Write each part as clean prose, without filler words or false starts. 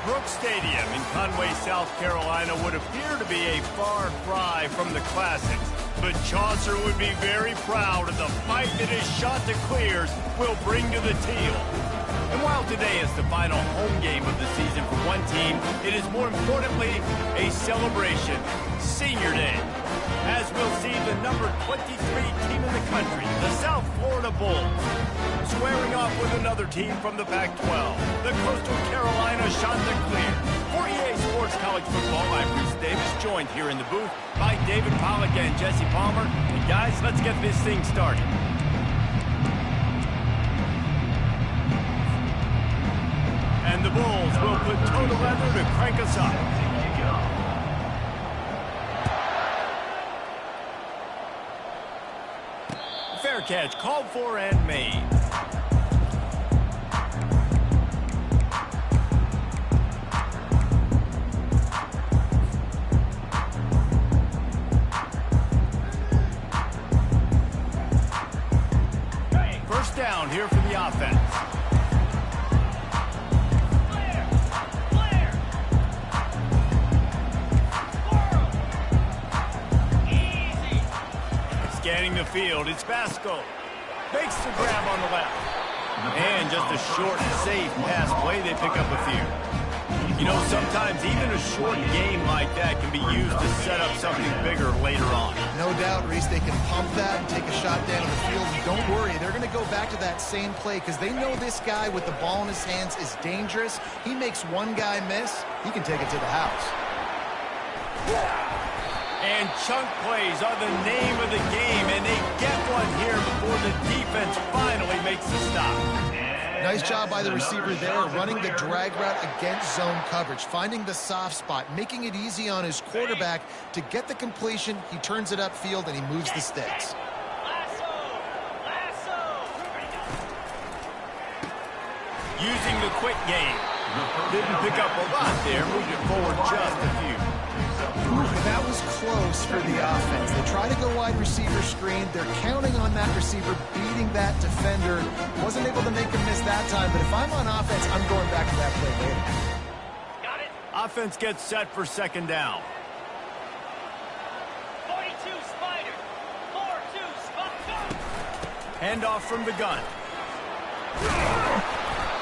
Brooks Stadium in Conway, South Carolina would appear to be a far cry from the classics, but Chaucer would be very proud of the fight that his shot to clears will bring to the teal. And while today is the final home game of the season for one team, it is more importantly a celebration, Senior Day, as we'll see the number 23 team in the country, the South Florida Bulls, squaring off with another team from the Pac-12, the Coastal Carolina Chanticleer. For EA Sports College Football, I'm Bruce Davis, joined here in the booth by David Pollack and Jesse Palmer. And guys, let's get this thing started. And the Bulls will put toe to leather to crank us up. Fair catch called for and made. First down here for the offense. Scanning the field, it's Basco. Makes the grab on the left. And just a short, safe pass play, they pick up a few. You know, sometimes even a short game like that can be used to set up something bigger later on. No doubt, Reese, they can pump that and take a shot down the field. And don't worry, they're going to go back to that same play because they know this guy with the ball in his hands is dangerous. He makes one guy miss, he can take it to the house. And chunk plays are the name of the game, and they get one here before the defense finally makes the stop. Nice job by the receiver there, running the drag route against zone coverage, finding the soft spot, making it easy on his quarterback to get the completion. He turns it upfield, and he moves the sticks. Using the quick game. Didn't pick up a lot there, moved it forward just a few. That was close for the offense. They try to go wide receiver screen. They're counting on that receiver beating that defender. Wasn't able to make him miss that time, but if I'm on offense, I'm going back to that play later. Got it. Offense gets set for second down. 42 Spider. 4-2 Spider. Handoff from the gun.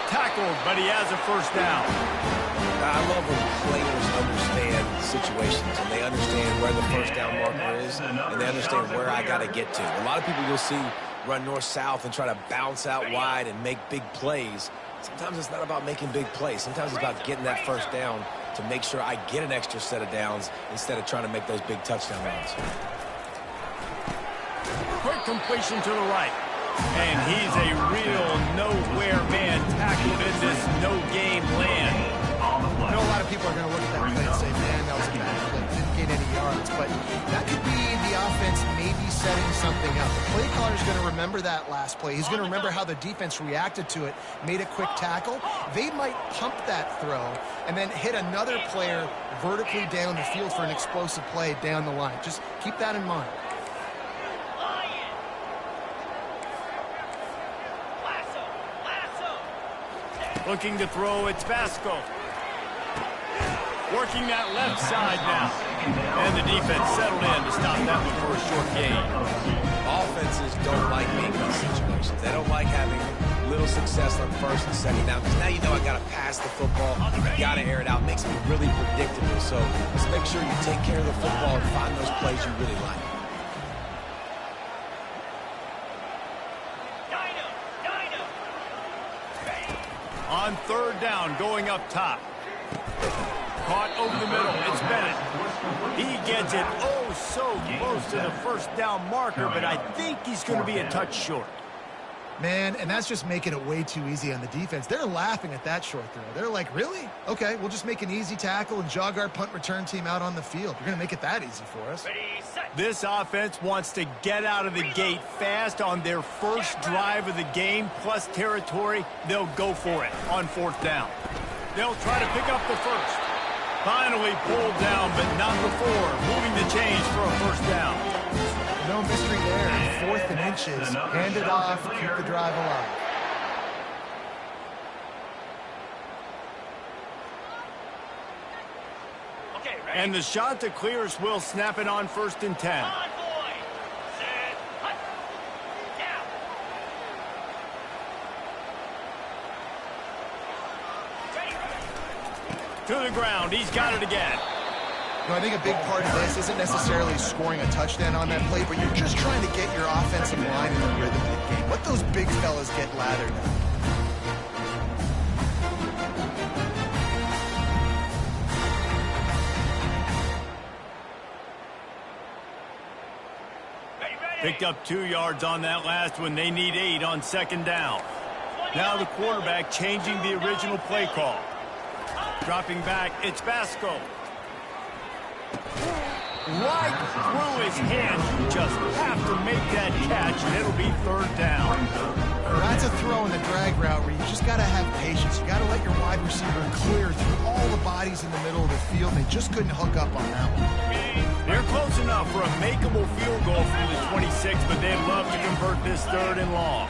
Tackled, but he has a first down. I love when players understand situations and they understand where the first down marker is and they understand where I got to get to. A lot of people you'll see run north-south and try to bounce out wide and make big plays. Sometimes it's not about making big plays. Sometimes it's about getting that first down to make sure I get an extra set of downs instead of trying to make those big touchdown runs. Quick completion to the right. And he's a real nowhere man tackled in this no-game land. I know a lot of people are going to look at that play and say, man, that was a bad play. Didn't gain any yards. But that could be the offense maybe setting something up. The play caller is going to remember that last play. He's going to remember how the defense reacted to it, made a quick tackle. They might pump that throw and then hit another player vertically down the field for an explosive play down the line. Just keep that in mind. Looking to throw, it's Basco. Working that left side now. And the defense settled in to stop that one for a short gain. Offenses don't like being in these situations. They don't like having little success on first and second down because now you know I got to pass the football. You got to air it out. Makes me really predictable. So let's make sure you take care of the football and find those plays you really like. On third down, going up top. Caught over the middle. It's Bennett. He gets it oh so close to the first down marker, but I think he's going to be a touch short. Man, and that's just making it way too easy on the defense. They're laughing at that short throw. They're like, really? Okay, we'll just make an easy tackle and jog our punt return team out on the field. You're going to make it that easy for us. This offense wants to get out of the gate fast on their first drive of the game, plus territory. They'll go for it on fourth down. They'll try to pick up the first. Finally pulled down, but not before. Moving the chains for a first down. No mystery there. Fourth and inches. Hand it off. Keep the drive alive. And the shot to clears will snap it on 1st and 10. On, boy. Set. Hut. Down. To the ground. He's got it again. You know, I think a big part of this isn't necessarily scoring a touchdown on that play, but you're just trying to get your offensive line in the rhythm of the game. Let those big fellas get lathered up. Picked up 2 yards on that last one. They need 8 on 2nd down. Now the quarterback changing the original play call. Dropping back, it's Vasco. Right through his hands. You just have to make that catch, and it'll be 3rd down. That's a throw in the drag route where you just got to have patience. You got to let your wide receiver clear through all the bodies in the middle of the field. They just couldn't hook up on that one. They're close enough for a makeable field goal from the 26, but they'd love to convert this 3rd and long.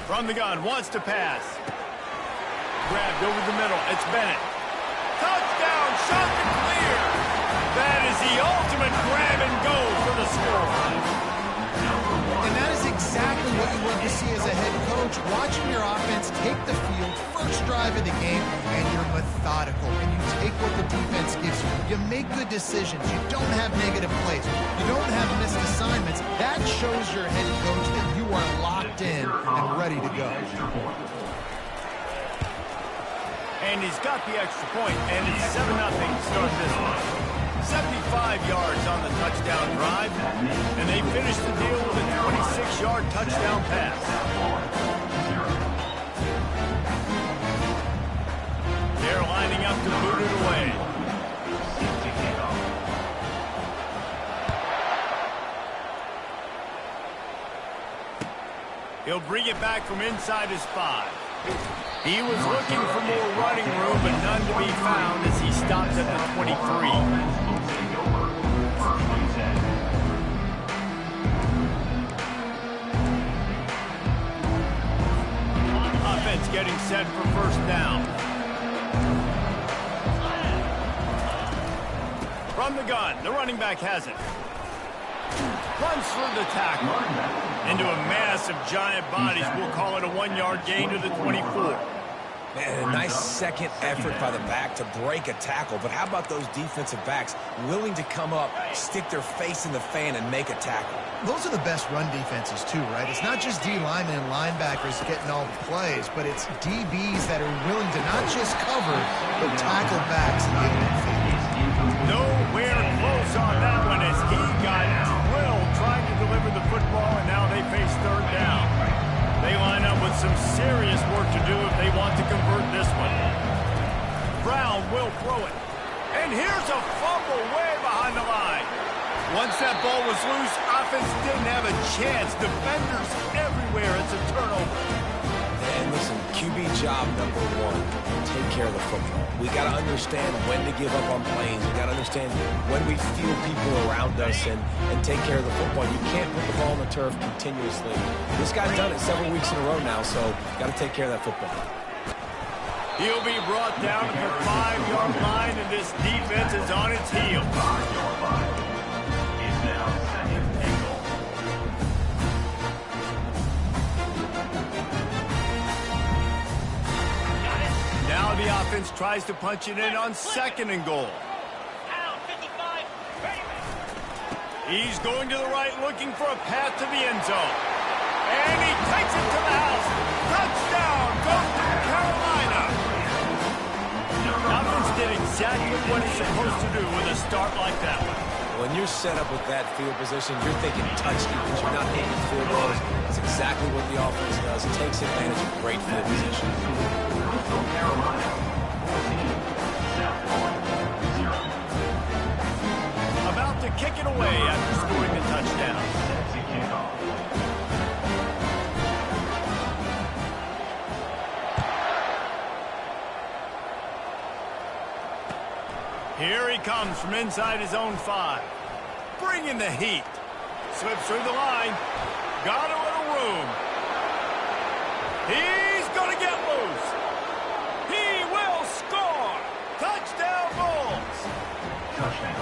From the gun, wants to pass. Grabbed over the middle, it's Bennett. Touchdown, shot to clear. That is the ultimate grab and go for the score. And that is exactly what you want to see as a head coach. Watching your offense take the field, first drive of the game, and you're methodical. And you take what the defense gives you. You make good decisions. You don't have negative plays. You don't have missed assignments. That shows your head coach that you are locked in and ready to go. And he's got the extra point, and it's 7-0 to start this one. 75 yards on the touchdown drive, and they finish the deal with a 26-yard touchdown pass. They're lining up to boot it away. He'll bring it back from inside his 5. He was looking for more running room, but none to be found as he stops at the 23. Offense getting set for 1st down. From the gun, the running back has it. Runs through the tackle. Into a mass of giant bodies. We'll call it a 1-yard gain to the 24. Man, a nice second effort by the back to break a tackle. But how about those defensive backs willing to come up, stick their face in the fan, and make a tackle? Those are the best run defenses, too, right? It's not just D linemen and linebackers getting all the plays, but it's DBs that are willing to not just cover, but tackle backs and get them field. Nowhere close on that one as he got drilled trying to deliver the football, and now they face 3rd down. They line up with some serious work to do if they want to convert this one. Brown will throw it. And here's a fumble way behind the line. Once that ball was loose, offense didn't have a chance. Defenders everywhere. It's a turnover. And listen, QB job number 1, take care of the football. We got to understand when to give up on plays. We got to understand when we feel people around us and take care of the football. You can't put the ball on the turf continuously. This guy's done it several weeks in a row now, so got to take care of that football. He'll be brought down at the 5-yard line, and this defense is on its heels. Now the offense tries to punch it in on 2nd and goal. He's going to the right, looking for a path to the end zone. And he takes it to the house. Touchdown goes to Carolina. The offense did exactly what it's supposed to do with a start like that one. When you're set up with that field position, you're thinking touch defense. You're not hitting field goals. That's exactly what the offense does. It takes advantage of great field position. About to kick it away after scoring the touchdown. Here he comes from inside his own 5. bringing the heat. Slips through the line. Got a little room. He's going to get loose. He will score. Touchdown Bulls.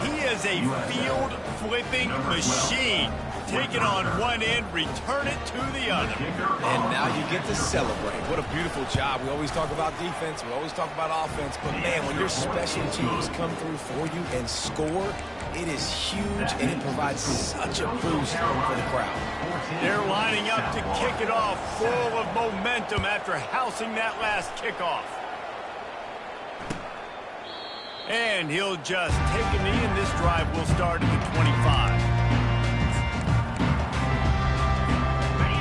He is a field-flipping machine. Take it on one end, return it to the other. And now you get to celebrate. What a beautiful job. We always talk about defense. We always talk about offense. But, man, when your special teams come through for you and score, it is huge, and it provides such a boost for the crowd. They're lining up to kick it off full of momentum after housing that last kickoff. And he'll just take a knee, and this drive will start at the 25.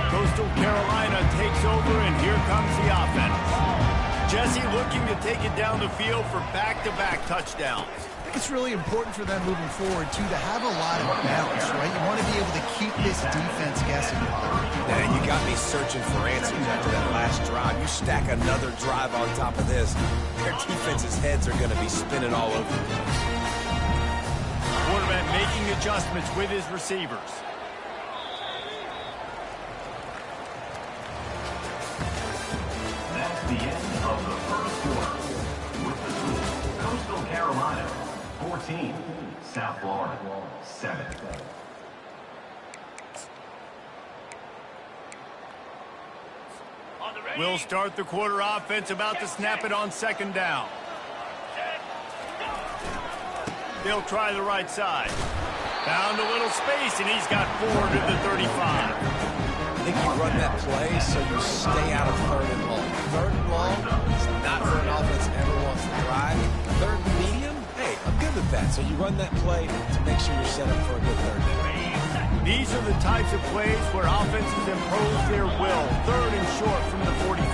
Coastal Carolina takes over, and here comes the offense. Jesse looking to take it down the field for back-to-back touchdowns. I think it's really important for them moving forward, too, to have a lot of balance, right? You want to be able to keep this defense guessing. And you got me searching for answers after that last drive. You stack another drive on top of this, their defense's heads are going to be spinning all over the place. Quarterback making adjustments with his receivers. That's the end of the first quarter. With the score, Coastal Carolina 14, South Florida 7. We'll start the quarter offense, about to snap it on second down. They'll try the right side. Found a little space, and he's got 4 to the 35. I think you run that play so you stay out of third and long. Third and long is not where an offense ever wants to drive. Third and medium, hey, I'm good with that. So you run that play to make sure you're set up for a good third down. These are the types of plays where offenses impose their will. Third and short from the 45.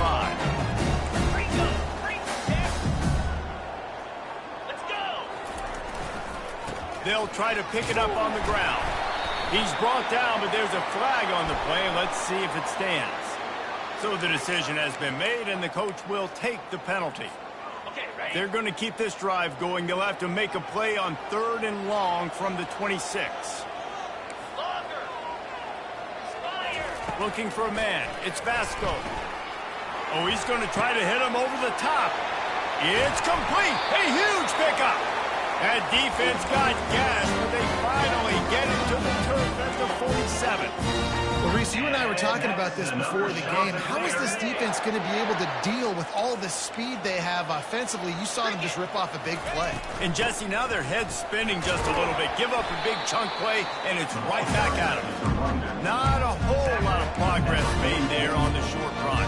Let's go. They'll try to pick it up on the ground. He's brought down, but there's a flag on the play. Let's see if it stands. So the decision has been made, and the coach will take the penalty. Okay, ready? They're going to keep this drive going. They'll have to make a play on third and long from the 26. Longer. Spire. Looking for a man. It's Vasco. Oh, he's going to try to hit him over the top. It's complete. A huge pickup. That defense got gashed, but they finally get it to the turf at the 47. Well, Reese, you and I were talking about this before the game. How is this defense going to be able to deal with all the speed they have offensively? You saw them just rip off a big play. And, Jesse, now their head's spinning just a little bit. Give up a big chunk play, and it's right back at them. Not a whole lot of progress made there on the short run.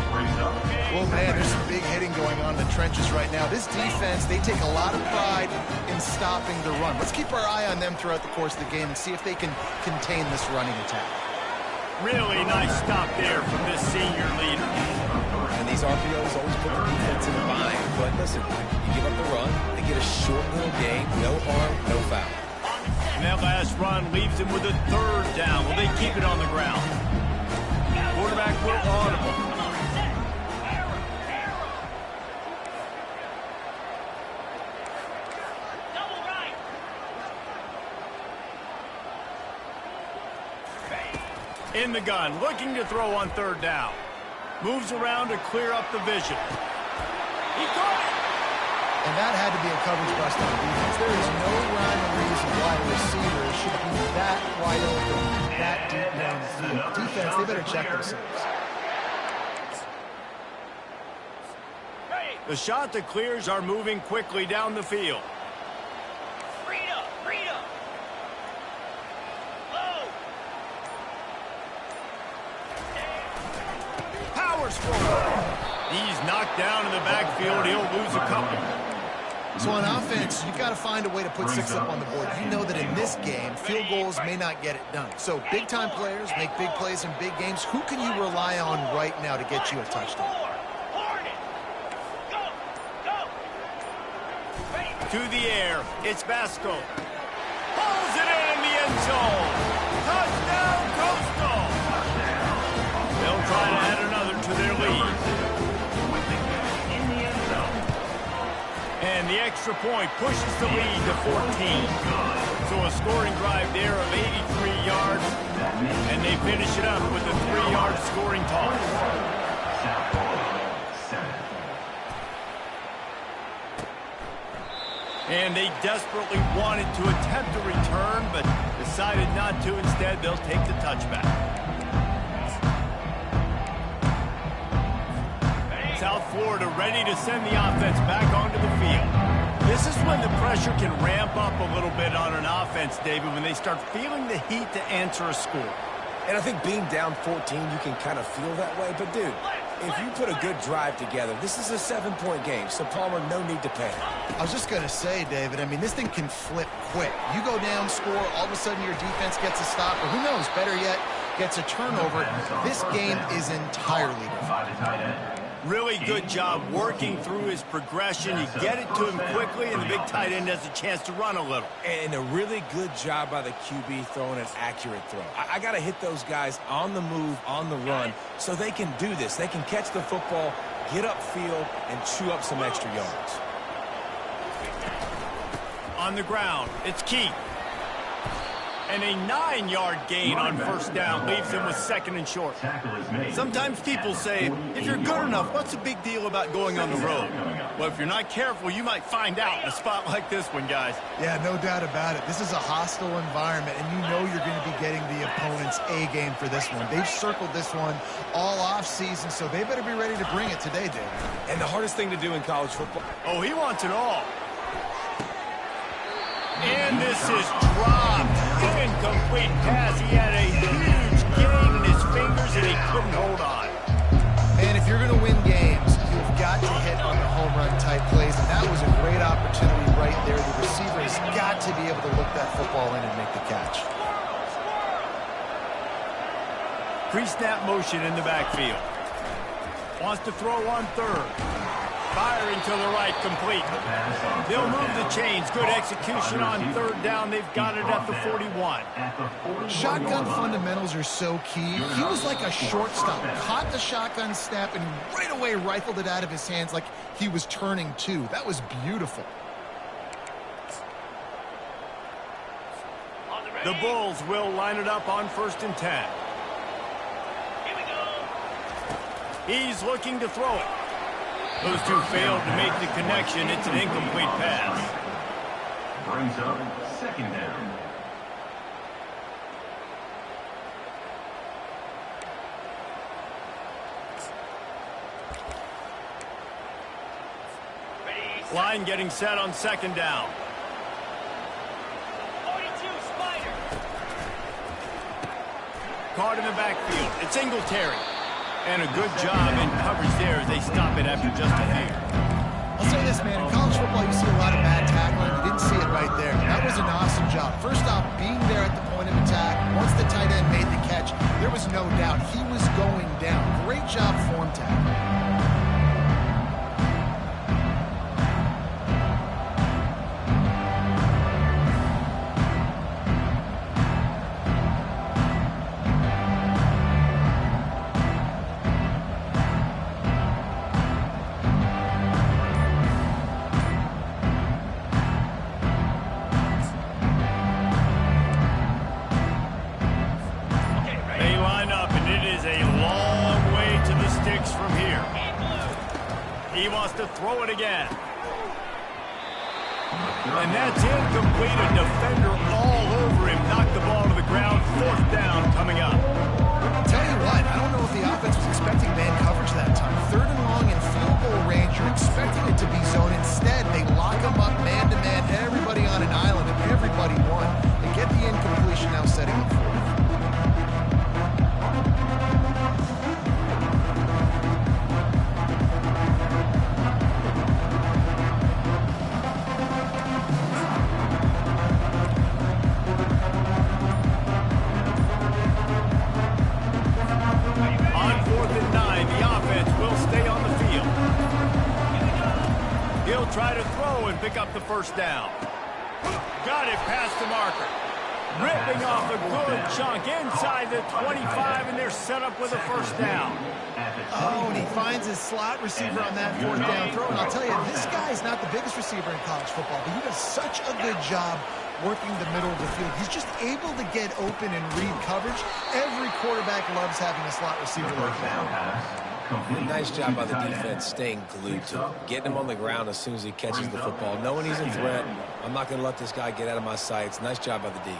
Well, man, there's some big hitting going on in the trenches right now. This defense, they take a lot of pride in stopping the run. Let's keep our eye on them throughout the course of the game and see if they can contain this running attack. Really nice stop there from this senior leader. And these RPOs always put the defense in a bind. But listen, you give up the run, they get a short little gain, no harm, no foul. And that last run leaves him with a third down. Will they keep it on the ground? Quarterback will audible. Double right. In the gun, looking to throw on third down. Moves around to clear up the vision. He caught it! And that had to be a coverage bust on defense. There is no rhyme or reason why a receiver should be that wide open, that deep down the field. Defense, they better check themselves. The shot to clears are moving quickly down the field. Freedom. Freedom. Low. Powers forward. He's knocked down in the backfield. He'll lose a couple. So on offense, you've got to find a way to put 6 up on the board. You know that in this game, field goals may not get it done. So big-time players make big plays in big games. Who can you rely on right now to get you a touchdown? To the air, it's Vasco. Pulls it in the end zone. Touchdown, Coastal. They'll try to add another to their lead. And the extra point pushes the lead to 14. So a scoring drive there of 83 yards, and they finish it up with a 3-yard scoring toss. South Florida, 7. And they desperately wanted to attempt a return, but decided not to. Instead, they'll take the touchback. South Florida ready to send the offense back onto the field. This is when the pressure can ramp up a little bit on an offense, David, when they start feeling the heat to answer a score. And I think being down 14, you can kind of feel that way. But, dude, if you put a good drive together, this is a 7-point game, so Palmer, no need to panic. I was just going to say, David, I mean, this thing can flip quick. You go down, score, all of a sudden your defense gets a stop, or who knows, better yet, gets a turnover. This game is entirely different. By the tight end. Really good job working through his progression. You get it to him quickly, and the big tight end has a chance to run a little. And a really good job by the QB throwing an accurate throw. I got to hit those guys on the move, on the run, so they can do this. They can catch the football, get upfield, and chew up some extra yards. On the ground, it's Keith. And a 9-yard gain on first down leaves him with 2nd and short. Tackle is made. Sometimes people say, if you're good enough, what's the big deal about going on the road? Well, if you're not careful, you might find out in a spot like this one, guys. Yeah, no doubt about it. This is a hostile environment, and you know you're going to be getting the opponent's A game for this one. They've circled this one all off-season, so they better be ready to bring it today, David. And the hardest thing to do in college football. Oh, he wants it all. And this is dropped. Incomplete pass. He had a huge gain in his fingers, and he couldn't hold on. And if you're going to win games, you've got to hit on the home run type plays, and that was a great opportunity right there. The receiver has got to be able to look that football in and make the catch. Pre-snap motion in the backfield. Wants to throw on third. Firing to the right, complete. They'll move the chains. Good execution on third down. They've got it at the 41. Shotgun fundamentals are so key. He was like a shortstop. Caught the shotgun snap and right away rifled it out of his hands like he was turning two. That was beautiful. The Bulls will line it up on 1st and 10. Here we go. He's looking to throw it. Those two failed to make the connection. It's an incomplete pass. Brings up 2nd down. Line getting set on 2nd down. 42, Spider. Caught in the backfield. It's Singletary. And a good job in coverage there as they stop it after just a few. I'll say this, man. In college football, you see a lot of bad tackling. You didn't see it right there. That was an awesome job. First off, being there at the point of attack. Once the tight end made the catch, there was no doubt he was going down. Great job form tackling. Throw it again. And that's incomplete. A defender all over him. Knocked the ball to the ground. 4th down coming up. Tell you what, I don't know if the offense was expecting man coverage that time. 3rd and long in field goal range. You're expecting it to be zone. Instead, they lock him up man-to-man. Everybody on an island, and everybody won. They get the incompletion now setting up for it. Try to throw and pick up the 1st down. Got it past the marker. Ripping off a good chunk inside the 25, and they're set up with a first down. Oh, and he finds his slot receiver on that fourth down throw. And I'll tell you, this guy's not the biggest receiver in college football, but he does such a good job working the middle of the field. He's just able to get open and read coverage. Every quarterback loves having a slot receiver like that. Nice job by the defense staying glued to him, getting him on the ground as soon as he catches the football, knowing he's a threat. I'm not going to let this guy get out of my sights. Nice job by the D.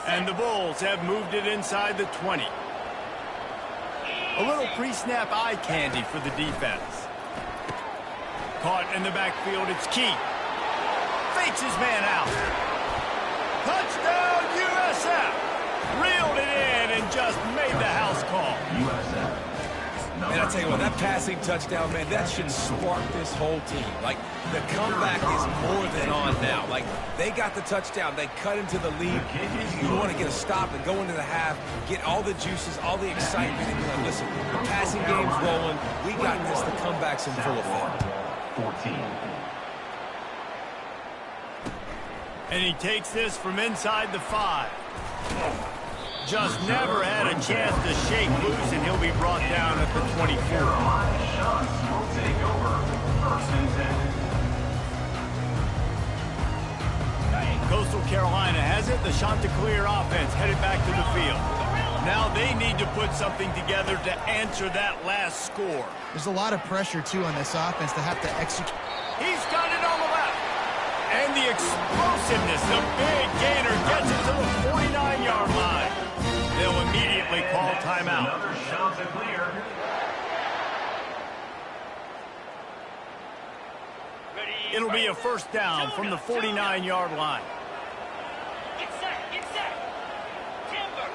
And the Bulls have moved it inside the 20. A little pre-snap eye candy for the defense. Caught in the backfield, it's Key. Fakes his man out. Touchdown, USF! Reeled it in and just made the house call. USF. And I tell you what, that passing touchdown, man, that should spark this whole team. Like, the comeback is more than on now. Like, they got the touchdown. They cut into the lead. You want to get a stop and go into the half, get all the juices, all the excitement, and be like, listen, the passing game's rolling. We got this. The comeback's in full effect. 14. And he takes this from inside the 5. Just never had a chance to shake loose, and he'll be brought down at the 24. Carolina Shots will take over. First and 10. Coastal Carolina has it. The Chanticleer offense headed back to the field. Now they need to put something together to answer that last score. There's a lot of pressure, too, on this offense to have to execute. He's got it on the left. And the explosiveness, the big gainer gets it to the 49-yard line. They'll immediately call timeout. Another Chanticleer. It'll be a first down from the 49-yard line. Get set, get set. Timber.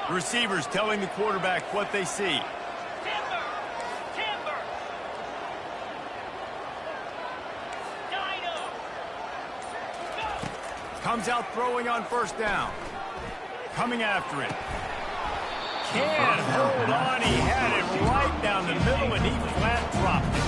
The receivers telling the quarterback what they see. Timber. Timber. Dino. Go. Comes out throwing on first down. Coming after it. Can't hold on. He had it right down the middle, and he flat dropped it.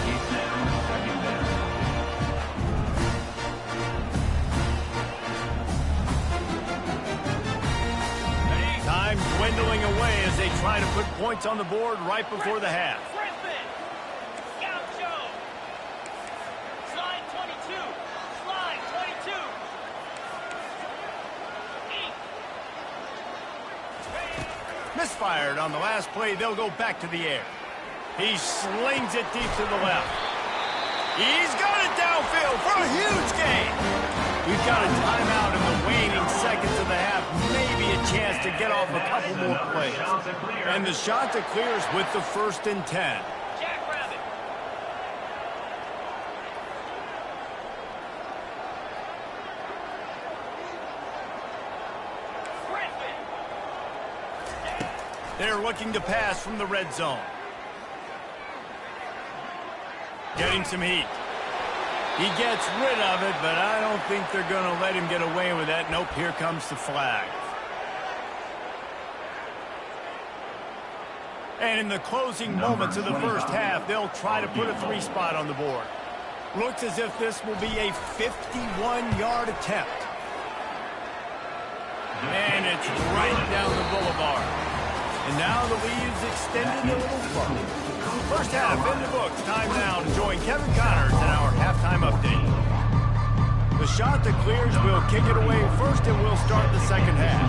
Time dwindling away as they try to put points on the board right before the half. Griffin. Gaucho. Slide 22. Slide 22. Misfired on the last play. They'll go back to the air. He slings it deep to the left. He's got it downfield for a huge gain. We've got a timeout in the waning seconds of the half. Maybe a chance to get off a couple more plays. And the Chanticleers with the first and 10. Jackrabbit. Griffin. They're looking to pass from the red zone. Getting some heat. He gets rid of it, but I don't think they're going to let him get away with that. Nope, here comes the flag. And in the closing moments of the first half, they'll try to put a 3-spot on the board. Looks as if this will be a 51-yard attempt. And it's right down the boulevard. And now the lead's extended a little further. First half in the books. Time now to join Kevin Connors in our halftime update. The Chanticleers will kick it away first, and we'll start the second half.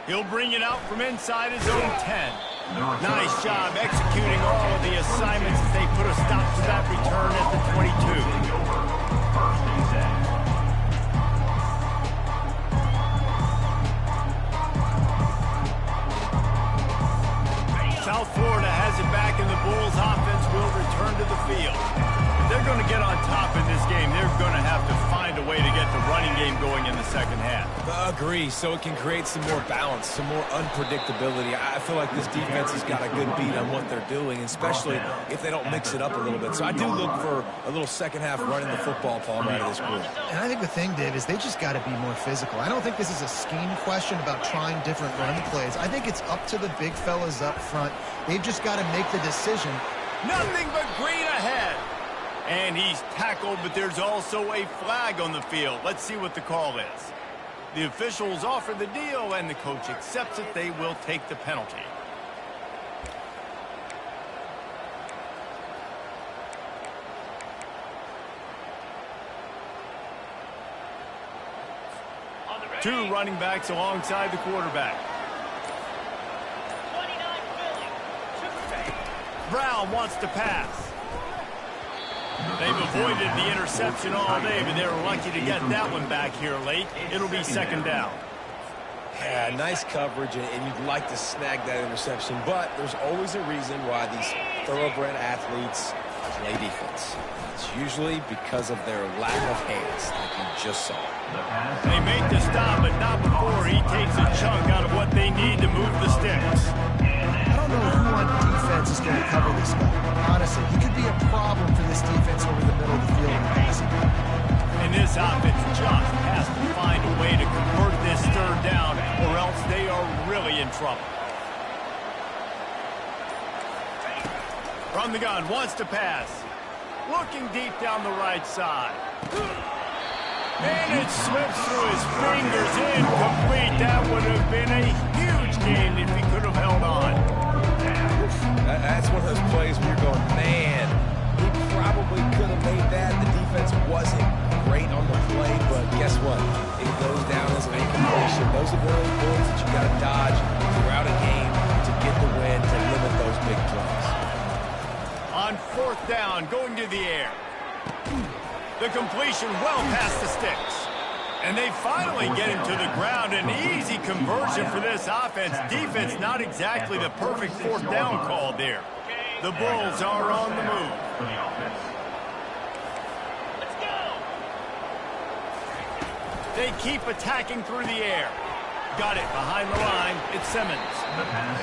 He'll bring it out from inside his own 10. Nice job executing all of the assignments as they put a stop to that return at the 22. South Florida has it back, and the Bulls offense will return to the field. If they're going to get on top in this game, they're going to have to find a way to get the running running game going in the second half. Agree. So it can create some more balance, some more unpredictability. I feel like this defense has got a good beat on what they're doing, especially if they don't mix it up a little bit. So I do look for a little second half running the football, Palmer, out of this group. And I think the thing, Dave, is they just got to be more physical. I don't think this is a scheme question about trying different run plays. I think it's up to the big fellas up front. They've just got to make the decision. Nothing but green ahead. And he's tackled, but there's also a flag on the field. Let's see what the call is. The officials offer the deal, and the coach accepts it. They will take the penalty. Two running backs alongside the quarterback. 29 Philly. Brown wants to pass. They've avoided the interception all day, but they're lucky to get that one back here late. It'll be second down. Yeah, nice coverage, and you'd like to snag that interception, but there's always a reason why these thoroughbred athletes play defense. It's usually because of their lack of hands, like you just saw. They make the stop, but not before he takes a chunk out of what they need to move the sticks. I don't know who on defense is going to cover this guy. Honestly, he could be a problem for this defense over the middle of the field in passing. And this offense just has to find a way to convert this third down, or else they are really in trouble. From the gun, wants to pass. Looking deep down the right side. And it slips through his fingers, incomplete. That would have been a huge gain if he could have held on. That's one of those plays where you're going, man, he probably could have made that. The defense wasn't great on the play, but guess what? It goes down as an incompletion. Those are the only bullets that you got to dodge throughout a game to get the win, to limit those big plays. On fourth down, going to the air. The completion well past the sticks. And they finally get him to the ground. An easy conversion for this offense. Defense not exactly the perfect fourth down call there. The Bulls are on the move. Let's go. They keep attacking through the air. Got it behind the line. It's Simmons.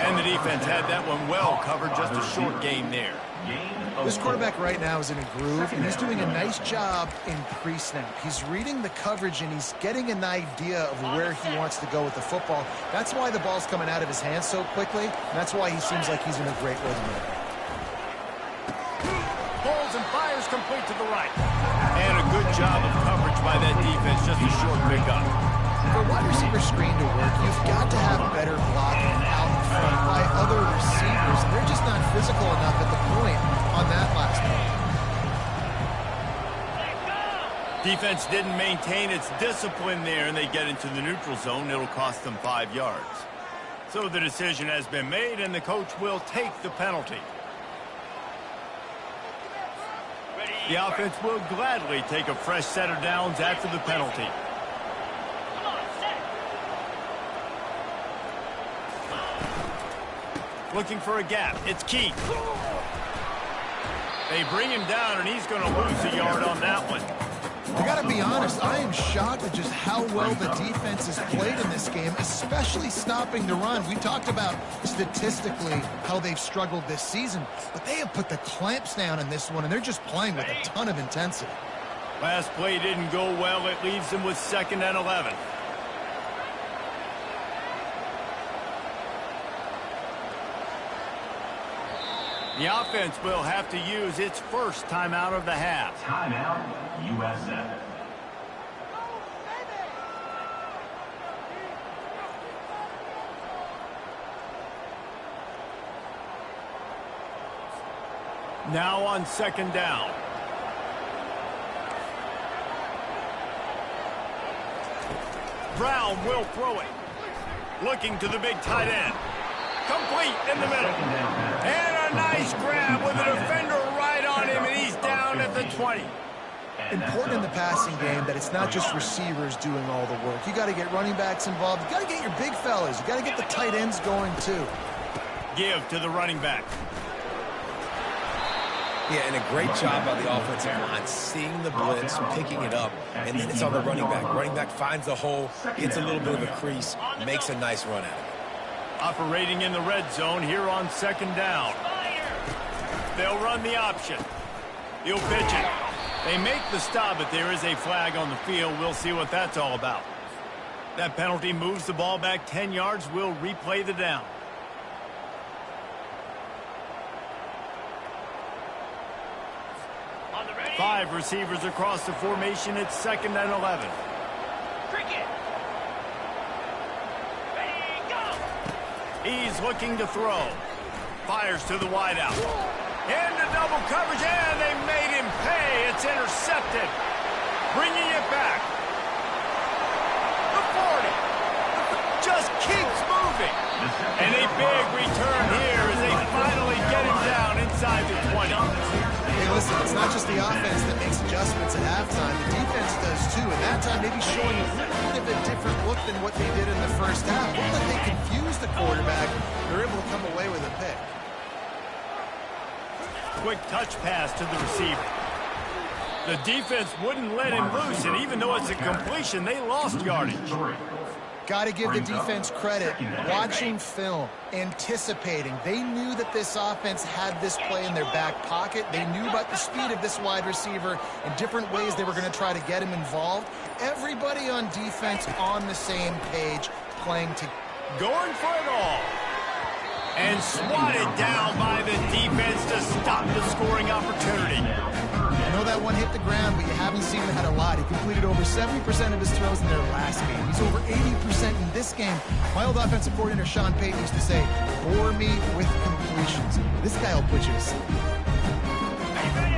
And the defense had that one well covered. Just a short gain there. This quarterback right now is in a groove, and he's doing a nice job in pre-snap. He's reading the coverage, and he's getting an idea of where he wants to go with the football. That's why the ball's coming out of his hands so quickly, and that's why he seems like he's in a great rhythm. Pulls and fires complete to the right. And a good job of coverage by that defense. Just a short pickup. For a wide receiver screen to work, you've got to have better blocking out in front by other receivers. They're just not physical enough at the point on that last one. Defense didn't maintain its discipline there, and they get into the neutral zone. It'll cost them 5 yards. So the decision has been made, and the coach will take the penalty. The offense will gladly take a fresh set of downs after the penalty. Looking for a gap. It's Keith. They bring him down, and he's going to lose a yard on that one. I got to be honest, I am shocked at just how well the defense has played in this game, especially stopping the run. We talked about statistically how they've struggled this season, but they have put the clamps down in this one, and they're just playing with a ton of intensity. Last play didn't go well. It leaves them with 2nd and 11. The offense will have to use its first timeout of the half. Timeout, USF. Now on 2nd down. Brown will throw it. Looking to the big tight end. Complete in the middle. And a nice grab with a defender right on him, and he's down at the 20. Important in the passing game that it's not just receivers doing all the work. You got to get running backs involved. You got to get your big fellas. You got to get the tight ends going too. Give to the running back. Yeah, and a great job by the offensive line, seeing the blitz, picking it up, and then it's on the running back. Running back finds the hole, gets a little bit of a crease, makes a nice run at it. Operating in the red zone here on second down. They'll run the option. He'll pitch it. They make the stop, but there is a flag on the field. We'll see what that's all about. That penalty moves the ball back 10 yards. We'll replay the down. Five receivers across the formation. It's 2nd and 11. Cricket. Ready, go. He's looking to throw. Fires to the wideout. Into double coverage, and they made him pay. It's intercepted. Bringing it back. The 40. Just keeps moving. And a big return here as they finally get him down inside the 20. Hey, listen, it's not just the offense that makes adjustments at halftime. The defense does too, and that time maybe showing a little bit of a different look than what they did in the first half. Not that they confused the quarterback. They're able to come away with a pick. Quick touch pass to the receiver. The defense wouldn't let him loose, and even though it's a completion, they lost yardage. Got to give the defense credit. Watching film, anticipating. They knew that this offense had this play in their back pocket. They knew about the speed of this wide receiver and different ways they were going to try to get him involved. Everybody on defense on the same page, playing to Going for it all. And swatted down by the defense to stop the scoring opportunity. I know that one hit the ground, but you haven't seen him had a lot. He completed over 70% of his throws in their last game. He's over 80% in this game. My old offensive coordinator, Sean Payton, used to say, bore me with completions. This guy will put you to sleep.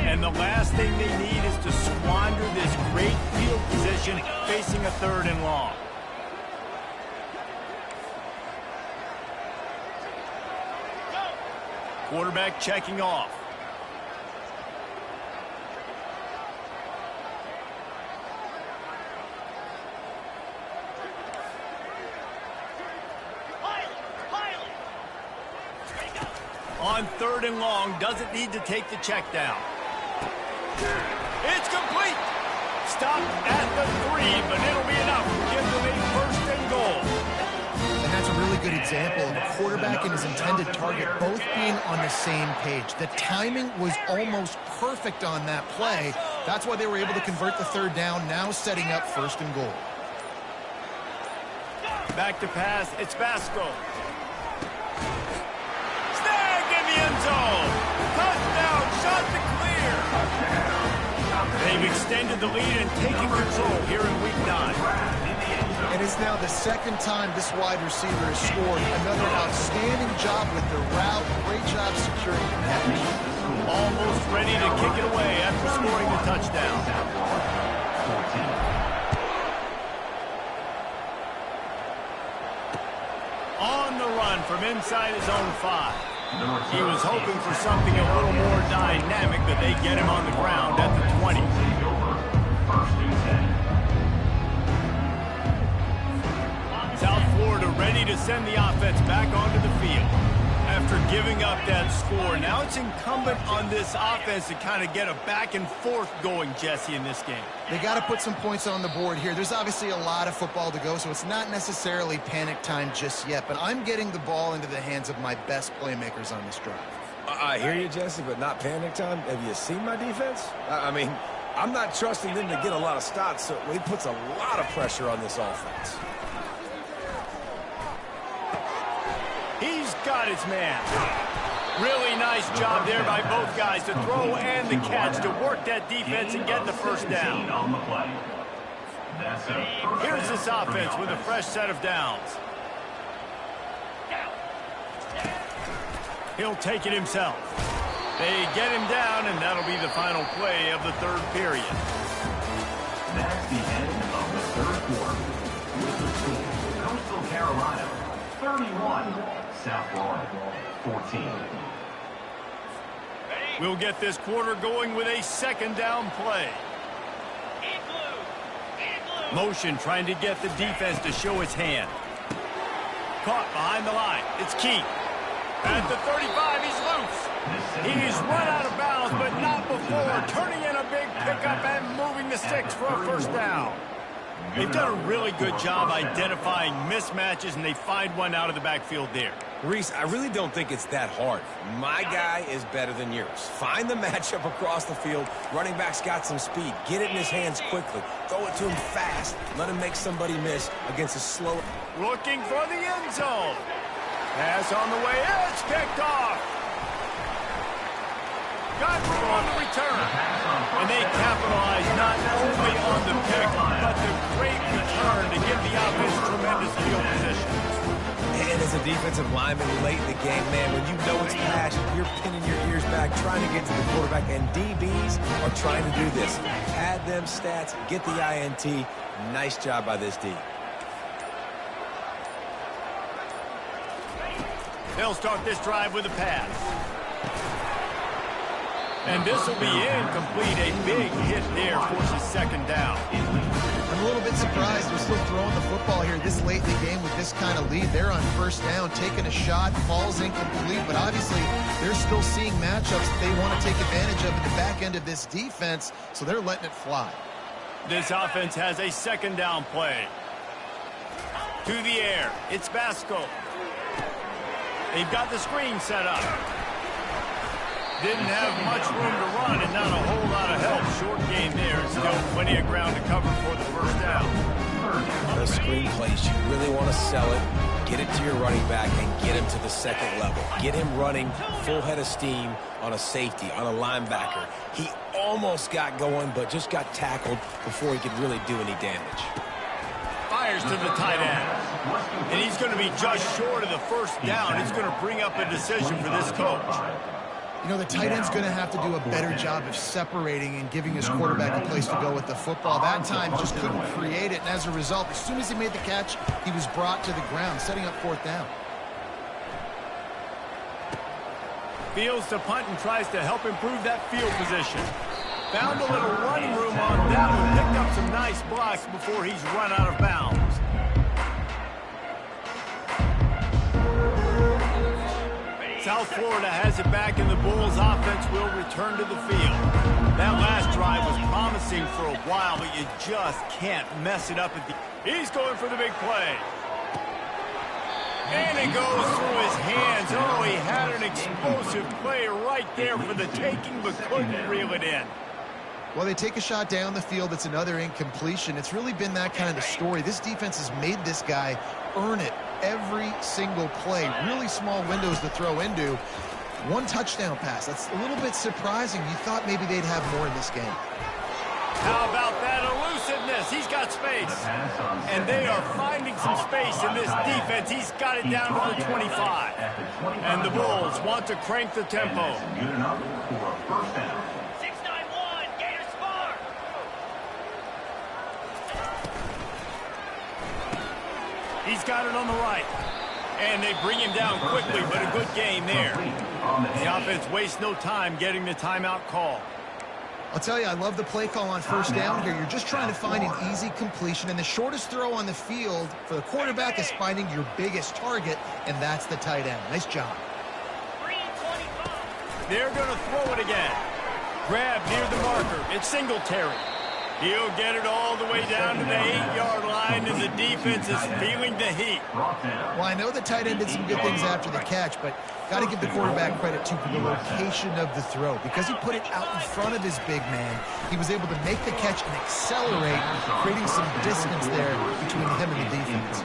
And the last thing they need is to squander this great field position facing a 3rd and long. Quarterback checking off. On 3rd and long, doesn't need to take the check down. It's complete. Stopped at the 3, but it'll be enough to give them a 1st and goal. And that's a really good example of a quarterback and his intended target both being on the same page. The timing was almost perfect on that play. That's why they were able to convert the 3rd down, now setting up 1st and goal. Back to pass. It's Vasco. Snagged in the end zone. Touchdown. Shot to clear. They've extended the lead and taken control here in Week 9. And it's now the 2nd time this wide receiver has scored. Another outstanding job with the route. Great job securing the catch. Almost ready to kick it away after scoring the touchdown. On the run from inside his own 5. He was hoping for something a little more dynamic, but they get him on the ground at the 20. South Florida ready to send the offense back onto the field. After giving up that score, now it's incumbent on this offense to kind of get a back and forth going, Jesse, in this game. They got to put some points on the board here. There's obviously a lot of football to go, so it's not necessarily panic time just yet, but I'm getting the ball into the hands of my best playmakers on this drive. I hear you, Jesse, but not panic time. Have you seen my defense? I mean, I'm not trusting them to get a lot of stops, so he puts a lot of pressure on this offense. He's got his man. Really nice job there by both guys to throw and the catch to work that defense and get the 1st down. Here's this offense with a fresh set of downs. He'll take it himself. They get him down, and that'll be the final play of the 3rd period. That's the end of the 3rd quarter. With the score, Coastal Carolina 31, South Florida 14. We'll get this quarter going with a 2nd down play. Motion trying to get the defense to show its hand. Caught behind the line. It's Keith. At the 35, he's loose. He's run out of bounds throws, but not before. Turning in a big pickup and moving the sticks for a first down. They've done a really good job identifying mismatches, and they find one out of the backfield there. Reese, I really don't think it's that hard. My guy is better than yours. Find the matchup across the field. Running back's got some speed. Get it in his hands quickly. Throw it to him fast. Let him make somebody miss against a slow... Looking for the end zone. Pass on the way. It's picked off. Got room on the return. And they capitalize not only on the pick, but the great return to give the offense tremendous field position. And as a defensive lineman late in the game, man, when you know it's pass, you're pinning your ears back, trying to get to the quarterback, and DBs are trying to do this. Pad them stats, get the INT. Nice job by this D. They'll start this drive with a pass. And this will be incomplete. A big hit there forces second down. I'm a little bit surprised they're still throwing the football here this late in the game with this kind of lead. They're on first down, taking a shot, falls incomplete, but obviously they're still seeing matchups that they want to take advantage of at the back end of this defense, so they're letting it fly. This offense has a second down play. To the air, it's Vasco. They've got the screen set up. Didn't have much room to run and not a whole lot of help. Short game there. Still plenty of ground to cover for the first down. The screen plays, you really want to sell it. Get it to your running back and get him to the second level. Get him running full head of steam on a safety, on a linebacker. He almost got going, but just got tackled before he could really do any damage. Fires to the tight end. And he's going to be just short of the first down. It's going to bring up a decision for this coach. You know, the tight end's going to have to do a better job of separating and giving his quarterback a place to go with the football. That time just couldn't create it, and as a result, as soon as he made the catch, he was brought to the ground, setting up fourth down. Fields to punt and tries to help improve that field position. Found a little running room on that one. Picked up some nice blocks before he's run out of bounds. South Florida has it back, and the Bulls offense will return to the field. That last drive was promising for a while, but you just can't mess it up. He's going for the big play. And it goes through his hands. Oh, he had an explosive play right there for the taking, but couldn't reel it in. Well, they take a shot down the field. It's another incompletion. It's really been that kind of the story. This defense has made this guy earn it every single play. Really small windows to throw into. One touchdown pass. That's a little bit surprising. You thought maybe they'd have more in this game. How about that elusiveness? He's got space. And they are finding some space in this defense. He's got it down to the 25. And the Bulls want to crank the tempo. Good enough for a first down. 691, Gator Spar. He's got it on the right. And they bring him down quickly, but a good game there. The offense wastes no time getting the timeout call. I'll tell you, I love the play call on first down here. You're just trying to find an easy completion, and the shortest throw on the field for the quarterback is finding your biggest target, and that's the tight end. Nice job. They're going to throw it again. Grab near the marker. It's Singletary. He'll get it all the way down to the 8-yard line, and the defense is feeling the heat. Well, I know the tight end did some good things after the catch, but got to give the quarterback credit, too, for the location of the throw. Because he put it out in front of his big man, he was able to make the catch and accelerate, creating some distance there between him and the defense.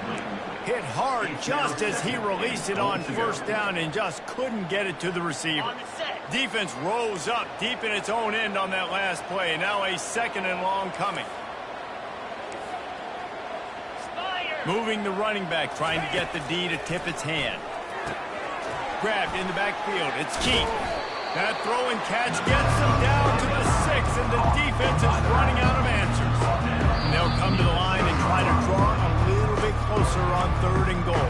Hit hard just as he released it on first down and just couldn't get it to the receiver. Defense rose up deep in its own end on that last play. Now a second and long coming. Moving the running back, trying to get the D to tip its hand. Grabbed in the backfield. It's Keith. That throw and catch gets them down to the 6, and the defense is running out of answers. And they'll come to the line and try to draw a little bit closer on 3rd and goal.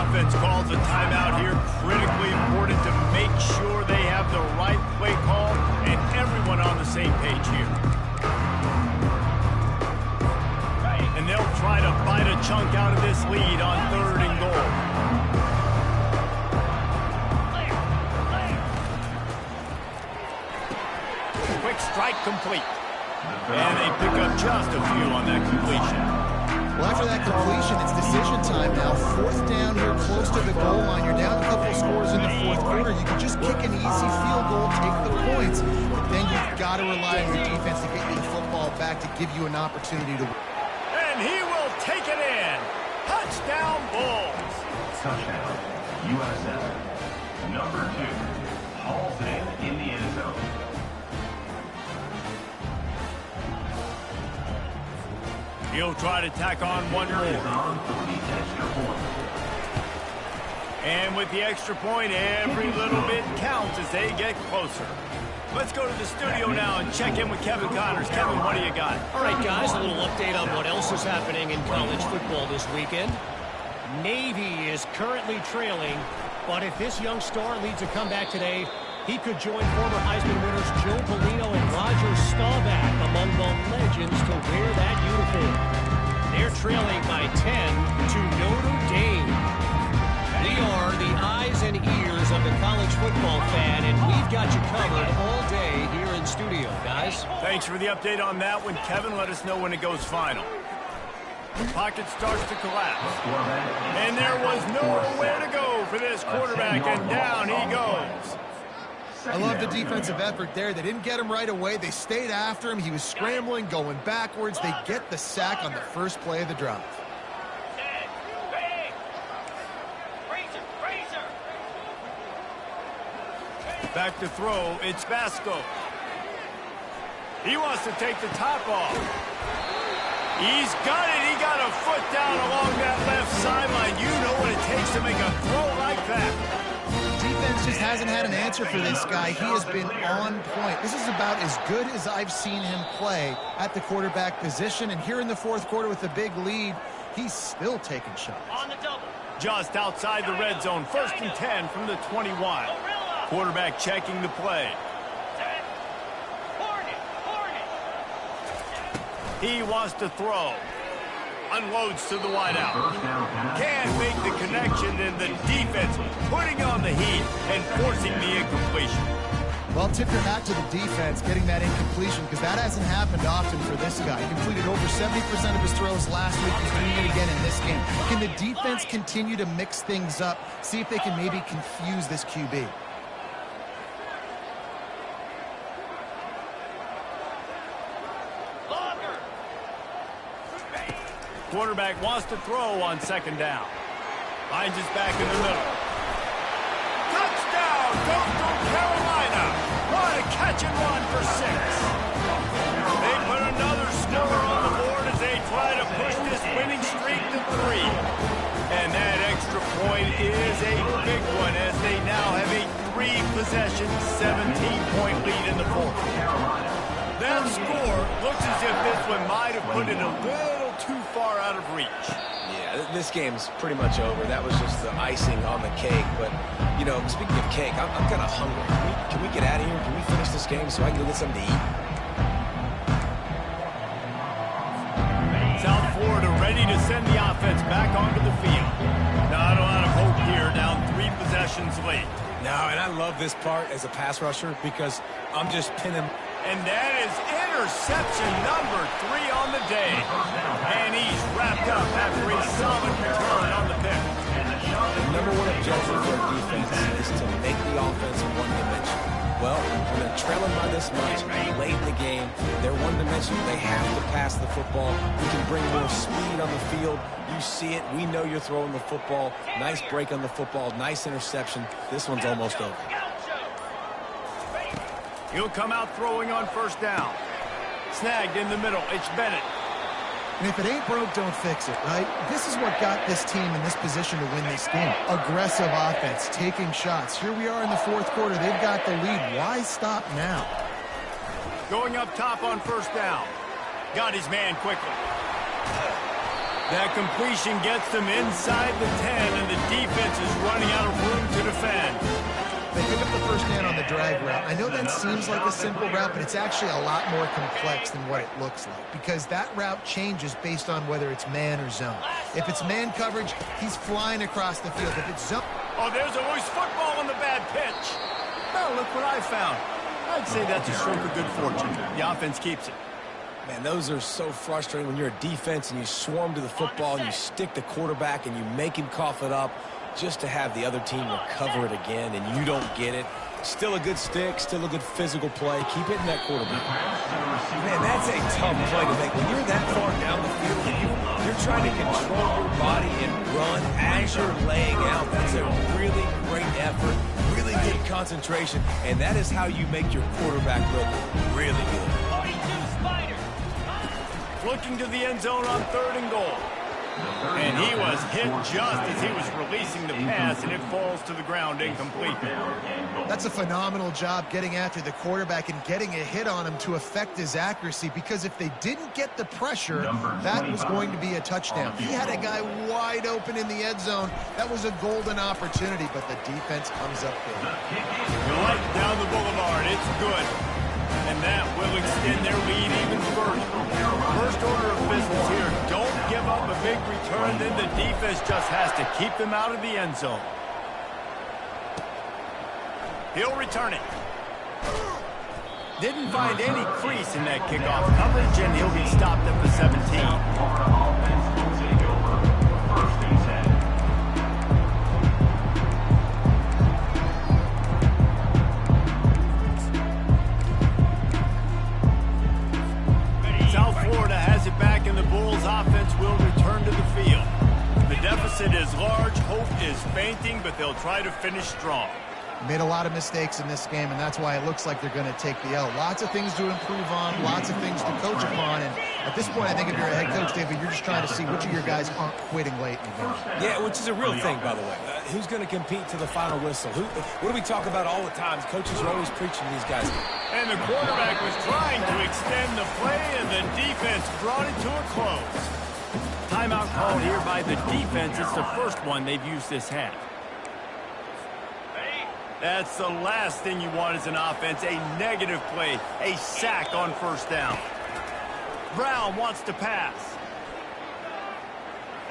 Offense calls a timeout here. Critically important to make sure they have the right play call and everyone on the same page here. And they'll try to bite a chunk out of this lead on 3rd and goal. complete. And they pick up just a few on that completion. Well, after that completion, it's decision time now. Fourth down here, close to the goal line. You're down a couple scores in the fourth quarter. You can just kick an easy field goal, take the points, but then you've got to rely on your defense to get you the football back to give you an opportunity to win. And he will take it in. Touchdown, Bulls. Touchdown, USF. Number 2, hauls it in the end zone. He'll try to tack on one more. And with the extra point, every little bit counts as they get closer. Let's go to the studio now and check in with Kevin Connors. Kevin, what do you got? All right, guys, a little update on what else is happening in college football this weekend. Navy is currently trailing, but if this young star leads a comeback today, he could join former Heisman winners Joe Polino and Roger Staubach among the legends to wear that uniform. They're trailing by 10 to Notre Dame. We are the eyes and ears of the college football fan, and we've got you covered all day here in studio, guys. Thanks for the update on that one, Kevin. Let us know when it goes final. The pocket starts to collapse. And there was nowhere to go for this quarterback, and down he goes. I love the defensive effort there. They didn't get him right away. They stayed after him. He was scrambling, going backwards. They get the sack on the first play of the drive. Back to throw, it's Vasco. He wants to take the top off. He's got it. He got a foot down along that left sideline. You know what it takes to make a throw like that. Defense just hasn't had an answer for this guy. He has been on point. This is about as good as I've seen him play at the quarterback position. And here in the fourth quarter with a big lead, he's still taking shots. On the double. Just outside the red zone, 1st and 10 from the 21. Quarterback checking the play. He wants to throw. Unloads to the wideout. Can't make the connection, and the defense putting on the heat and forcing the incompletion. Well, tip your hat to the defense getting that incompletion, because that hasn't happened often for this guy. He completed over 70% of his throws last week. He's doing it again in this game. Can the defense continue to mix things up, see if they can maybe confuse this QB? Quarterback wants to throw on 2nd down. Finds his back in the middle. Touchdown, Coastal Carolina. What a catch and run for 6. They put another score on the board as they try to push this winning streak to 3. And that extra point is a big one as they now have a 3-possession, 17-point lead in the fourth. That score looks as if this one might have put it a little too far out of reach. Yeah, this game's pretty much over. That was just the icing on the cake. But, you know, speaking of cake, I'm kind of hungry. Can we get out of here? Can we finish this game so I can go get something to eat? South Florida ready to send the offense back onto the field. Not a lot of hope here, down 3 possessions late. No, and I love this part as a pass rusher because I'm just pinning. And that is interception number 3 on the day. And he's wrapped up after a solid return on the pick. The number one objective for our defense is to make the offense one-dimensional. Well, when they're trailing by this much, late in the game, they're one-dimensional. They have to pass the football. We can bring more speed on the field. You see it. We know you're throwing the football. Nice break on the football. Nice interception. This one's almost over. He'll come out throwing on 1st down. Snagged in the middle. It's Bennett. And if it ain't broke, don't fix it, right? This is what got this team in this position to win this game. Aggressive offense, taking shots. Here we are in the fourth quarter. They've got the lead. Why stop now? Going up top on 1st down. Got his man quickly. That completion gets them inside the 10, and the defense is running out of room to defend. They pick up the 1st down on the drag route. I know that seems like a simple route, but it's actually a lot more complex than what it looks like, because that route changes based on whether it's man or zone. If it's man coverage, he's flying across the field. If it's zone... Oh, there's a loose football on the bad pitch. Oh, look what I found. I'd say that's a stroke of good fortune. The offense keeps it. Man, those are so frustrating when you're a defense and you swarm to the football and you stick the quarterback and you make him cough it up just to have the other team recover it again and you don't get it. Still a good stick, still a good physical play. Keep hitting that quarterback. Man, that's a tough play to make. When you're that far down the field and you're trying to control your body and run as you're laying out, that's a really great effort, really good concentration, and that is how you make your quarterback look really good. 42 Spiders. Looking to the end zone on 3rd and goal. And he was hit just as he was releasing the pass, and it falls to the ground incomplete. That's a phenomenal job getting after the quarterback and getting a hit on him to affect his accuracy, because if they didn't get the pressure, that was going to be a touchdown. He had a guy wide open in the end zone. That was a golden opportunity, but the defense comes up big. Right down the boulevard. It's good. And that will extend their lead even further. First order of business here. Don't give up a big return, then the defense just has to keep them out of the end zone. He'll return it. Didn't find any crease in that kickoff coverage, and he'll be stopped at the 17. Offense will return to the field. The deficit is large, hope is fainting, but they'll try to finish strong. Made a lot of mistakes in this game, and that's why it looks like they're going to take the L. Lots of things to improve on, lots of things to coach upon, and at this point, I think if you're a head coach, David, you're just trying to see which of your guys aren't quitting late in the game. Yeah, which is a real thing, by the way. Who's going to compete to the final whistle? What do we talk about all the time? Coaches are always preaching to these guys. And the quarterback was trying to extend the play, and the defense brought it to a close. Timeout called here by the defense. It's the first one they've used this half. That's the last thing you want as an offense, a negative play, a sack on 1st down. Brown wants to pass.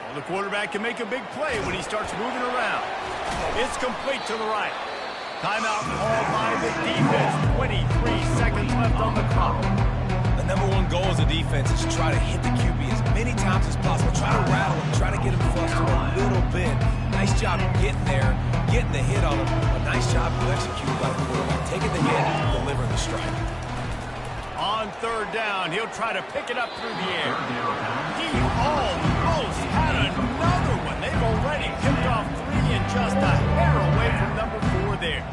Well, the quarterback can make a big play when he starts moving around. It's complete to the right. Timeout called by the defense. 23 seconds left on the clock. The number one goal as a defense is to try to hit the QB as many times as possible. Try to rattle him, try to get him flustered a little bit. Nice job getting there, getting the hit on him. A nice job to execute by the quarterback. Taking the hit and delivering the strike. On 3rd down, he'll try to pick it up through the air. He almost had another one. They've already picked off 3 and just a hair away from number 4 there.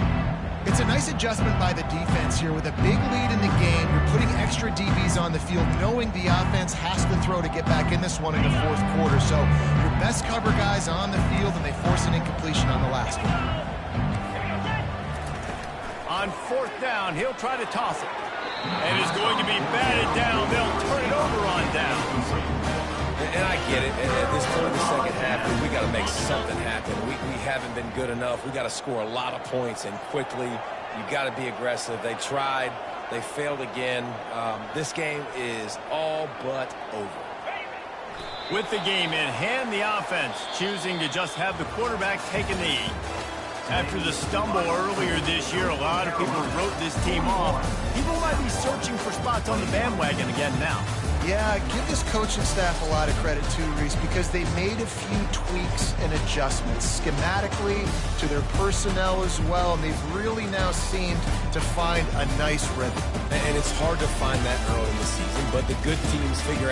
It's a nice adjustment by the defense here. With a big lead in the game, you're putting extra DBs on the field, knowing the offense has to throw to get back in this one in the 4th quarter. So your best cover guys on the field, and they force an incompletion on the last one. On 4th down, he'll try to toss it. And it's going to be batted down. They'll turn it over on down. And I get it. At this point in the second half, we got to make something happen. We haven't been good enough. We got to score a lot of points and quickly. You got to be aggressive. They tried. They failed again. This game is all but over. With the game in hand, the offense choosing to just have the quarterback take a knee. After the stumble earlier this year, a lot of people wrote this team off. People might be searching for spots on the bandwagon again now. Yeah, give this coaching staff a lot of credit too, Reese, because they made a few tweaks and adjustments schematically to their personnel as well, and they've really now seemed to find a nice rhythm. And it's hard to find that early in the season, but the good teams figure